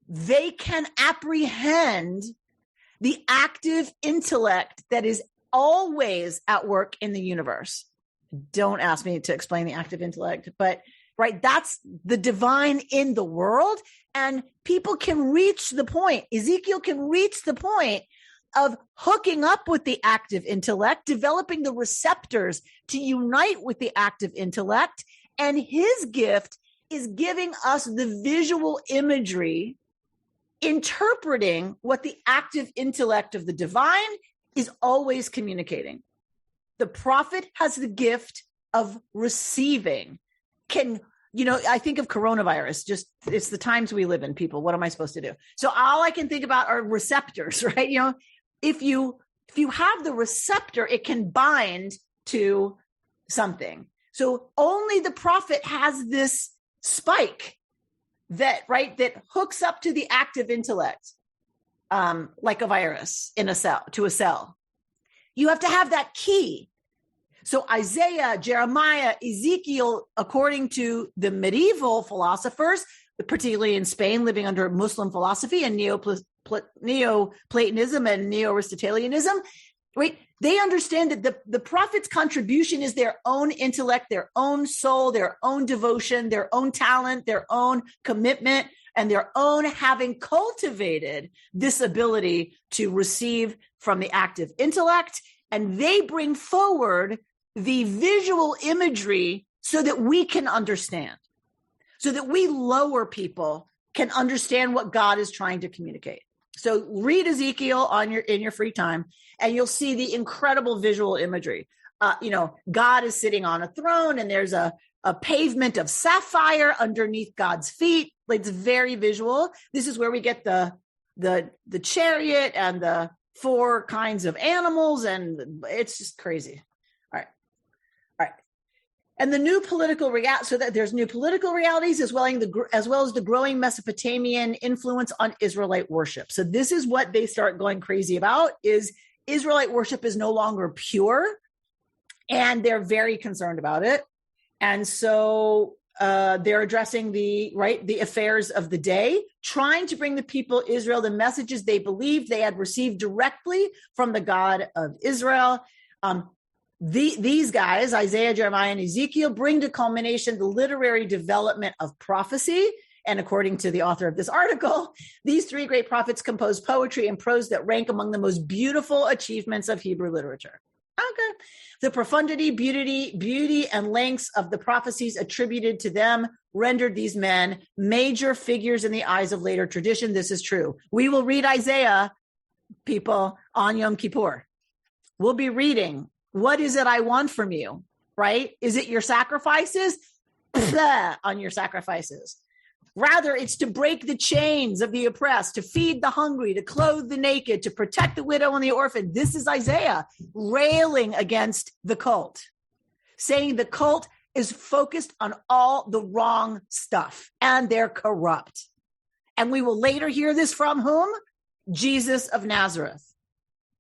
they can apprehend the active intellect that is always at work in the universe. Don't ask me to explain the active intellect, but right, that's the divine in the world, and people can reach the point. Ezekiel can reach the point of hooking up with the active intellect, developing the receptors to unite with the active intellect, and his gift is giving us the visual imagery, interpreting what the active intellect of the divine is always communicating. The prophet has the gift of receiving. I think of coronavirus, just it's the times we live in, people. What am I supposed to do? So all I can think about are receptors, right? If you have the receptor, it can bind to something. So only the prophet has this spike that hooks up to the active intellect, like a virus in a cell, to a cell. You have to have that key. So Isaiah, Jeremiah, Ezekiel, according to the medieval philosophers, particularly in Spain, living under Muslim philosophy and Neoplatonism and Neo-Aristotelianism, right? They understand that the prophet's contribution is their own intellect, their own soul, their own devotion, their own talent, their own commitment, and their own having cultivated this ability to receive from the active intellect. And they bring forward the visual imagery so that we can understand, so that we lower people can understand what God is trying to communicate. So read Ezekiel in your free time, and you'll see the incredible visual imagery. God is sitting on a throne, and there's a pavement of sapphire underneath God's feet. It's very visual. This is where we get the chariot and the 4 kinds of animals, and it's just crazy. All right. And the new political reality, so that there's new political realities as well as the growing Mesopotamian influence on Israelite worship. So this is what they start going crazy about, is Israelite worship is no longer pure, and they're very concerned about it. And so they're addressing the affairs of the day, trying to bring the people Israel the messages they believed they had received directly from the God of Israel. These guys, Isaiah, Jeremiah, and Ezekiel, bring to culmination the literary development of prophecy. And according to the author of this article, these 3 great prophets composed poetry and prose that rank among the most beautiful achievements of Hebrew literature. Okay. The profundity, beauty, and lengths of the prophecies attributed to them rendered these men major figures in the eyes of later tradition. This is true. We will read Isaiah, people, on Yom Kippur. We'll be reading, what is it I want from you, right? Is it your sacrifices? On your sacrifices. Rather, it's to break the chains of the oppressed, to feed the hungry, to clothe the naked, to protect the widow and the orphan. This is Isaiah railing against the cult, saying the cult is focused on all the wrong stuff and they're corrupt. And we will later hear this from whom? Jesus of Nazareth.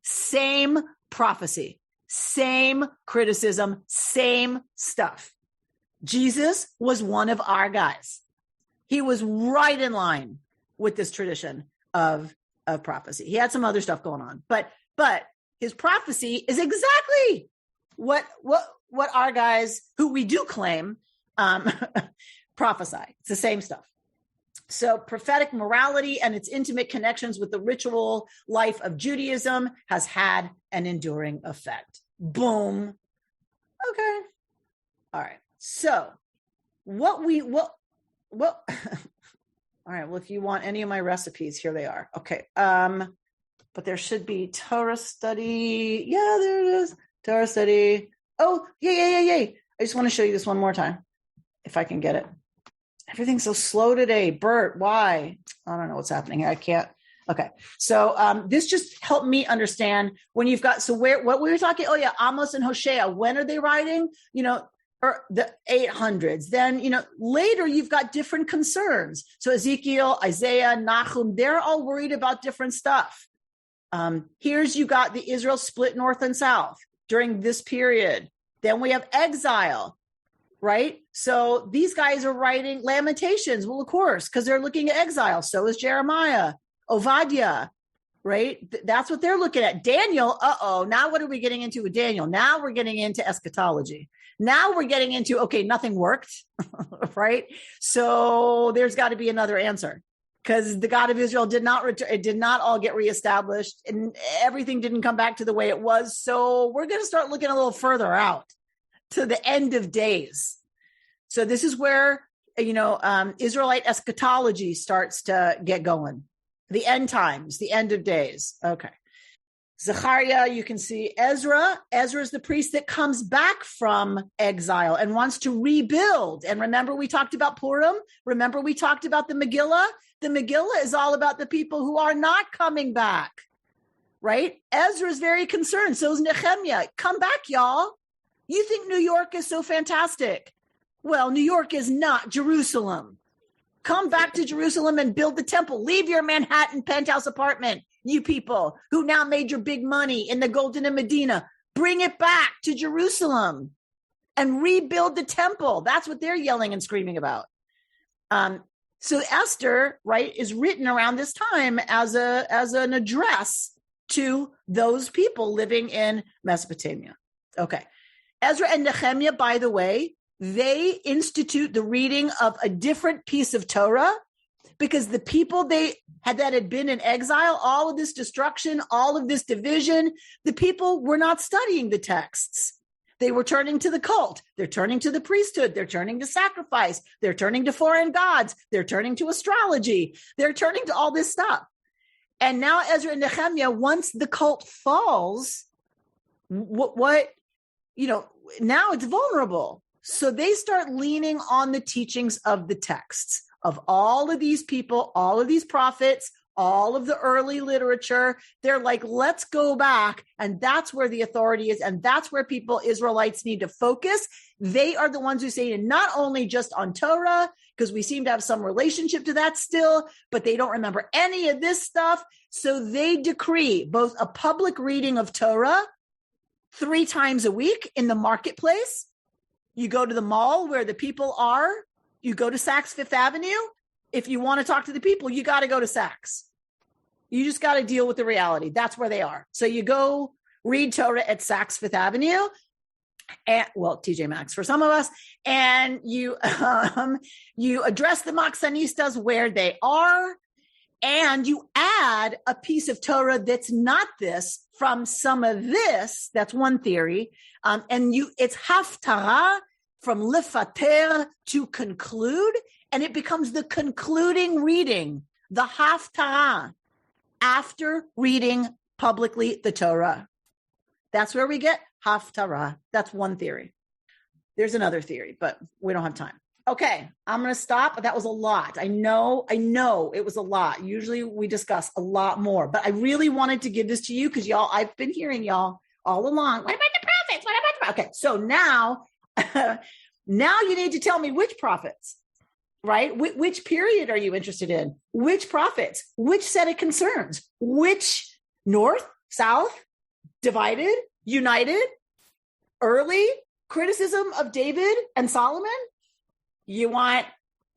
Same prophecy, same criticism, same stuff. Jesus was one of our guys. He was right in line with this tradition of prophecy. He had some other stuff going on, but his prophecy is exactly what our guys, who we do claim, prophesy. It's the same stuff. So prophetic morality and its intimate connections with the ritual life of Judaism has had an enduring effect. Boom. Okay. All right. So all right. Well, if you want any of my recipes, here they are. Okay. But there should be Torah study. Yeah, there it is. Torah study. Oh, yay. I just want to show you this one more time, if I can get it. Everything's so slow today. Bert, why? I don't know what's happening here. I can't. Okay. So this just helped me understand when you've got, what we were talking, Amos and Hosea, when are they writing? Or the 800s. Then, later you've got different concerns. So Ezekiel, Isaiah, Nahum, they're all worried about different stuff. Here's you got the Israel split north and south during this period. Then we have exile, right? So these guys are writing Lamentations. Well, of course, because they're looking at exile. So is Jeremiah, Obadiah, right? That's what they're looking at. Daniel, now what are we getting into with Daniel? Now we're getting into eschatology. Now we're getting into, nothing worked, right? So there's got to be another answer, because the God of Israel did not return. It did not all get reestablished, and everything didn't come back to the way it was. So we're going to start looking a little further out to the end of days. So this is where, Israelite eschatology starts to get going. The end times, the end of days. Okay. Zechariah, you can see Ezra. Ezra is the priest that comes back from exile and wants to rebuild. And remember, we talked about Purim. Remember, we talked about the Megillah. The Megillah is all about the people who are not coming back, right? Ezra is very concerned. So is Nehemiah. Come back, y'all. You think New York is so fantastic. Well, New York is not Jerusalem. Come back to Jerusalem and build the temple. Leave your Manhattan penthouse apartment, you people who now made your big money in the Golden and Medina. bring it back to Jerusalem and rebuild the temple. That's what they're yelling and screaming about. So Esther, right, is written around this time as an address to those people living in Mesopotamia. Okay. Ezra and Nehemiah, by the way, they institute the reading of a different piece of Torah because the people that had been in exile, all of this destruction, all of this division, the people were not studying the texts. They were turning to the cult. They're turning to the priesthood. They're turning to sacrifice. They're turning to foreign gods. They're turning to astrology. They're turning to all this stuff. And now Ezra and Nehemiah, once the cult falls, now it's vulnerable. So they start leaning on the teachings of the texts of all of these people, all of these prophets, all of the early literature. They're like, let's go back. And that's where the authority is. And that's where Israelites need to focus. They are the ones who say, not only just on Torah, because we seem to have some relationship to that still, but they don't remember any of this stuff. So they decree both a public reading of Torah 3 times a week in the marketplace. You go to the mall where the people are. You go to Saks Fifth Avenue. If you want to talk to the people, you got to go to Saks. You just got to deal with the reality. That's where they are. So you go read Torah at Saks Fifth Avenue, TJ Maxx for some of us, and you address the Maxanistas where they are, and you add a piece of Torah that's not this from some of this. That's one theory, it's haftarah, from lifater, to conclude. And it becomes the concluding reading, the haftarah, after reading publicly the Torah. That's where we get haftarah. That's one theory. There's another theory, but we don't have time. Okay, I'm going to stop. That was a lot. I know it was a lot. Usually we discuss a lot more, but I really wanted to give this to you because y'all, I've been hearing y'all all along. What about the prophets? What about the prophets? Okay, so now you need to tell me which prophets. Right? Which period are you interested in? Which prophets? Which set of concerns? Which north, south, divided, united, early criticism of David and Solomon? You want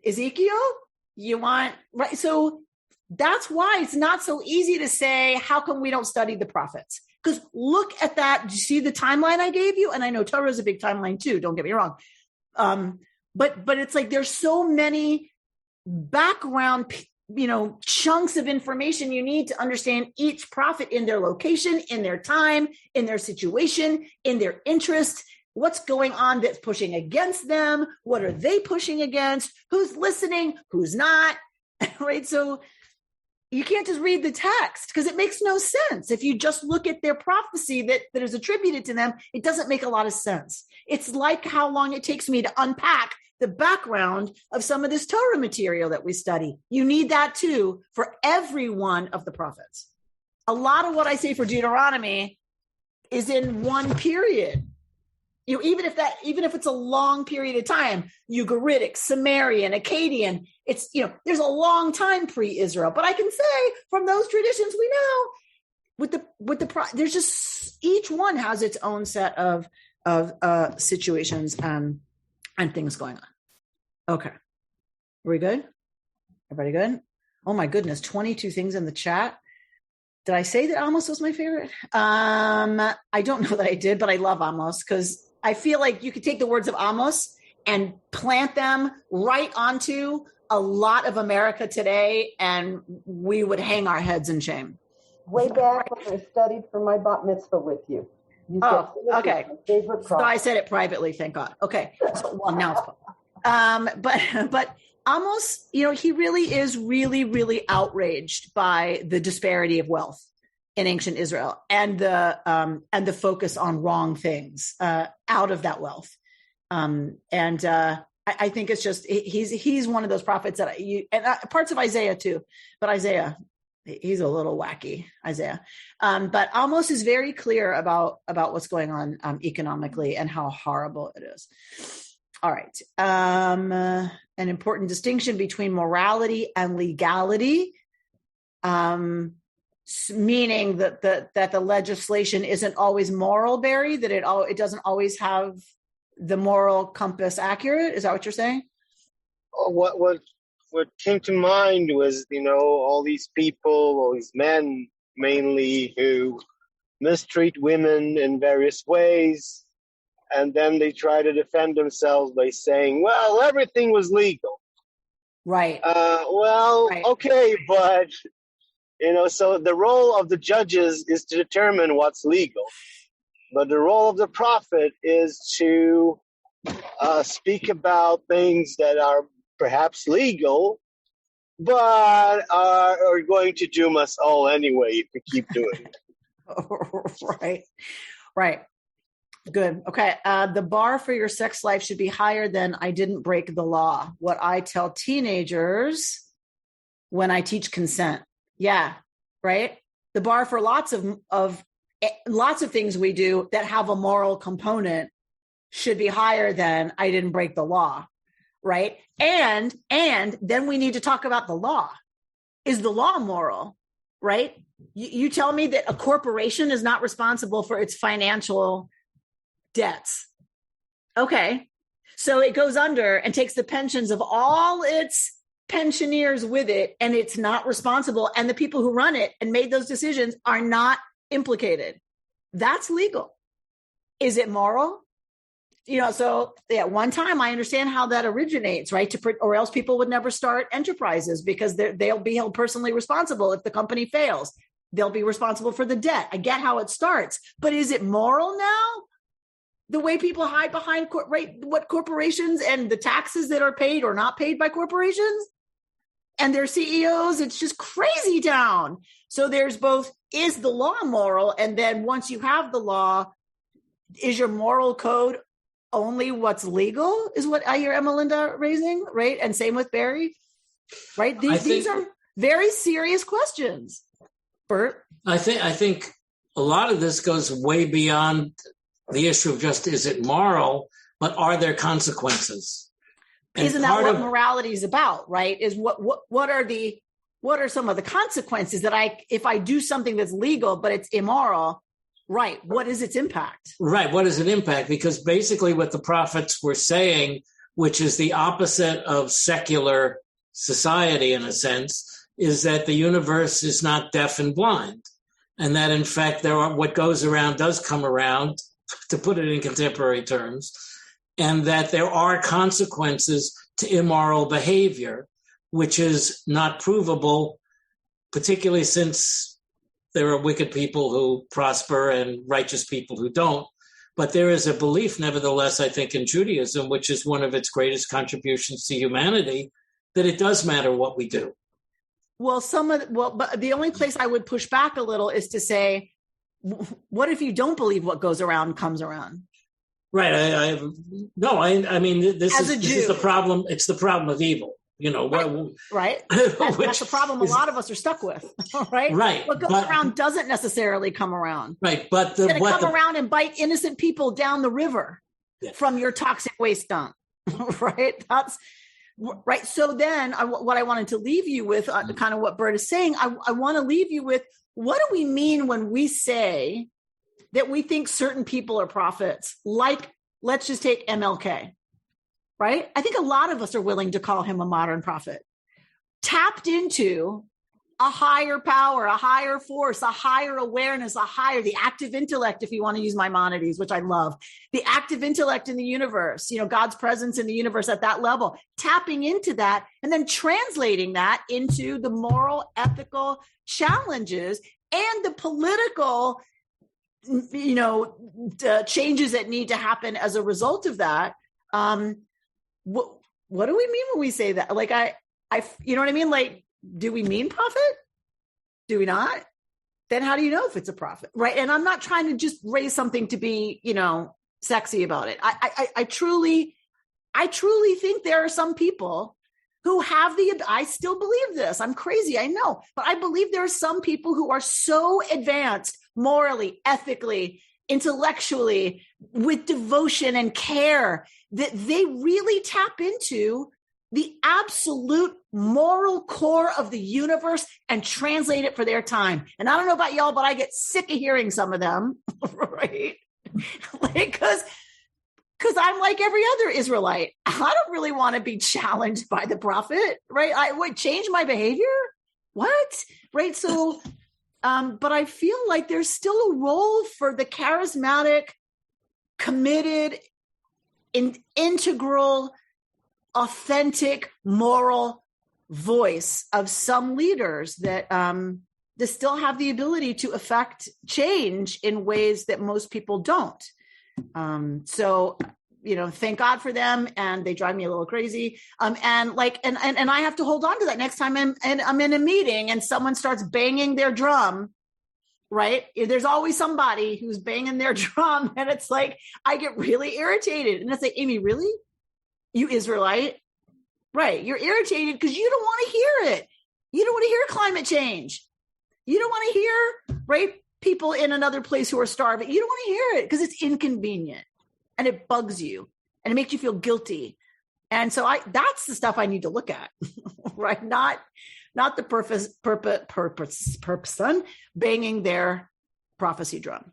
Ezekiel? Right? So that's why it's not so easy to say, how come we don't study the prophets? Because look at that. Do you see the timeline I gave you? And I know Torah is a big timeline too. Don't get me wrong. But it's like there's so many background, chunks of information you need to understand each prophet in their location, in their time, in their situation, in their interest, what's going on that's pushing against them, what are they pushing against, who's listening, who's not, right? So you can't just read the text because it makes no sense. If you just look at their prophecy that is attributed to them, it doesn't make a lot of sense. It's like how long it takes me to unpack the background of some of this Torah material that we study. You need that too for every one of the prophets. A lot of what I say for Deuteronomy is in one period. Even if it's a long period of time, Ugaritic, Sumerian, Akkadian, it's, there's a long time pre-Israel. But I can say from those traditions we know, there's just, each one has its own set of situations and things going on. Okay. Are we good? Everybody good? Oh my goodness. 22 things in the chat. Did I say that Amos was my favorite? I don't know that I did, but I love Amos because I feel like you could take the words of Amos and plant them right onto a lot of America today, and we would hang our heads in shame. Way back when I studied for my bat mitzvah with you. Okay. So I said it privately, thank God. Okay. So, well, now it's public. But Amos, he really is really, really outraged by the disparity of wealth in ancient Israel and the focus on wrong things out of that wealth. I think it's just he's one of those prophets that parts of Isaiah too, but Isaiah, he's a little wacky, Isaiah. But Amos is very clear about what's going on economically and how horrible it is. All right. An important distinction between morality and legality. meaning that the legislation isn't always moral, Barry, that it doesn't always have the moral compass accurate. Is that what you're saying? What came to mind was, all these people, all these men mainly, who mistreat women in various ways, and then they try to defend themselves by saying, well, everything was legal. Right. Right. Okay, but, so the role of the judges is to determine what's legal. But the role of the prophet is to speak about things that are perhaps legal, but are going to doom us all anyway if we keep doing it. Right. Good. Okay. The bar for your sex life should be higher than I didn't break the law. What I tell teenagers when I teach consent. Yeah. Right. The bar for lots of things we do that have a moral component should be higher than I didn't break the law. Right. And then we need to talk about the law. Is the law moral? Right. You tell me that a corporation is not responsible for its financial debts. Okay. So it goes under and takes the pensions of all its pensioners with it, and it's not responsible. And the people who run it and made those decisions are not implicated. That's legal. Is it moral? So one time I understand how that originates, right? Or else people would never start enterprises because they'll be held personally responsible if the company fails. They'll be responsible for the debt. I get how it starts, but is it moral now? The way people hide behind what corporations and the taxes that are paid or not paid by corporations and their CEOs, it's just crazy town. So there's both, is the law moral? And then once you have the law, is your moral code only what's legal, is what I hear Emmelinda raising, right? And same with Barry, right? These are very serious questions. Bert? I think a lot of this goes way beyond the issue of just, is it moral, but are there consequences? And isn't that what morality is about, right? Is what are some of the consequences that if I do something that's legal, but it's immoral, right? What is its impact? Right. What is an impact? Because basically what the prophets were saying, which is the opposite of secular society in a sense, is that the universe is not deaf and blind. And that in fact, what goes around does come around, to put it in contemporary terms, and that there are consequences to immoral behavior, which is not provable, particularly since there are wicked people who prosper and righteous people who don't. But there is a belief, nevertheless, I think, in Judaism, which is one of its greatest contributions to humanity, that it does matter what we do. Well, but the only place I would push back a little is to say, what if you don't believe what goes around comes around? Right. I mean, this is the problem. It's the problem of evil. Right. That's the problem a lot of us are stuck with. Right. Right. What goes around doesn't necessarily come around. Right. But it's going to come around and bite innocent people down the river from your toxic waste dump. Right. That's right. So then what I wanted to leave you with, kind of what Bert is saying, I want to leave you with, what do we mean when we say that we think certain people are prophets? Like, let's just take MLK, right? I think a lot of us are willing to call him a modern prophet, tapped into a higher power, a higher force, a higher awareness, the active intellect, if you want to use Maimonides, which I love, the active intellect in the universe, God's presence in the universe at that level, tapping into that and then translating that into the moral, ethical challenges and the political, changes that need to happen as a result of that. What do we mean when we say that? Like, you know what I mean? Like, do we mean prophet? Do we not? Then how do you know if it's a prophet? Right. And I'm not trying to just raise something to be, sexy about it. I truly think there are some people who have I still believe this. I'm crazy, I know, but I believe there are some people who are so advanced morally, ethically, intellectually, with devotion and care that they really tap into the absolute moral core of the universe and translate it for their time. And I don't know about y'all, but I get sick of hearing some of them, right? Because I'm like every other Israelite. I don't really want to be challenged by the prophet, right? I would change my behavior. What? Right. So, but I feel like there's still a role for the charismatic, committed, integral, authentic, moral voice of some leaders that still have the ability to affect change in ways that most people don't. So, thank God for them, and they drive me a little crazy. And I have to hold on to that next time I'm in a meeting and someone starts banging their drum, right? There's always somebody who's banging their drum, and it's like, I get really irritated. And I say, Amy, really? You Israelite? Right. You're irritated because you don't want to hear it. You don't want to hear climate change. You don't want to hear, right, people in another place who are starving. You don't want to hear it because it's inconvenient and it bugs you and it makes you feel guilty. And so that's the stuff I need to look at, right? Not the person banging their prophecy drum.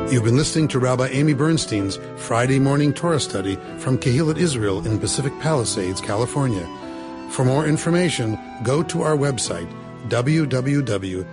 You've been listening to Rabbi Amy Bernstein's Friday morning Torah study from Kehillat Israel in Pacific Palisades, California. For more information, go to our website, www.ourki.org.